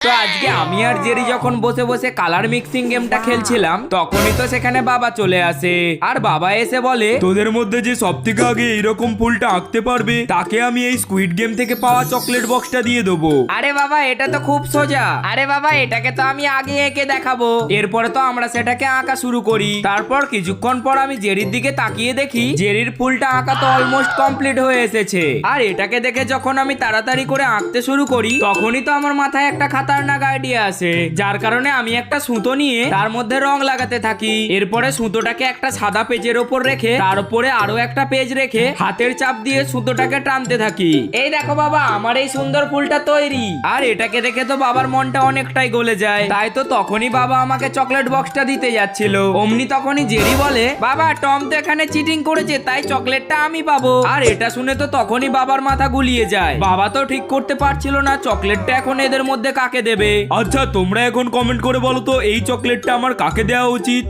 তো আজকে আমি আর জেরি যখন বসে বসে কালার মিক্সিং গেমটা খেলছিলাম তখনই তো সেখানে বাবা চলে আসে। আর বাবা এসে বলে, তোদের মধ্যে যে সবথেকে আগে এইরকম ফুলটা আঁকতে পারবে তাকে আমি এই স্কুইড গেম থেকে পাওয়া চকলেট বক্সটা দিয়ে দেবো। আরে বাবা এটা তো খুব সোজা। আরে বাবা এটাকে তো আমি আগে এঁকে দেখাবো। এরপরে তো আমরা সেটাকে আঁকা শুরু করি। তারপর কিছুক্ষণ পর আমি জেরির দিকে তাকিয়ে দেখি জেরির ফুলটা আঁকা তো অলমোস্ট কমপ্লিট হয়ে এসেছে। আর এটাকে দেখে যখন আমি তাড়াতাড়ি করে আঁকতে শুরু করি তখনই তো আমার মাথায় একটা খাতারনাক আইডিয়া আসে, যার কারণে আমি একটা সুতো নিয়ে তার মধ্যে রং লাগাতে থাকি। এরপরে সুতোটাকে একটা সাদা পেজের ওপর রেখে তার উপরে আরো একটা পেজ রেখে হাতের চাপ দিয়ে সুতোটাকে টানতে থাকি। এই দেখো বাবা আমার এই সুন্দর ফুলটা তৈরি। আর এটাকে দেখে তো বাবার মনটা অনেকটাই গলে যায়। তাই তো তখনই বাবা আমাকে চকলেট বক্সটা দিতে যাচ্ছিল, অমনি তখনই জেরি বলে, বাবা টম তো এখানে চিটিং করেছে তাই চকলেটটা আমি পাবো। আর এটা শুনে তো তখনই বাবার মাথা গুলিয়ে যায়। বাবা তো ঠিক করতে পারছিল না চকলেটটা এখন এদের মধ্যে কাকে দেবে। আচ্ছা তোমরা এখন কমেন্ট করে বলো তো এই চকলেটটা আমার কাকে দেওয়া উচিত।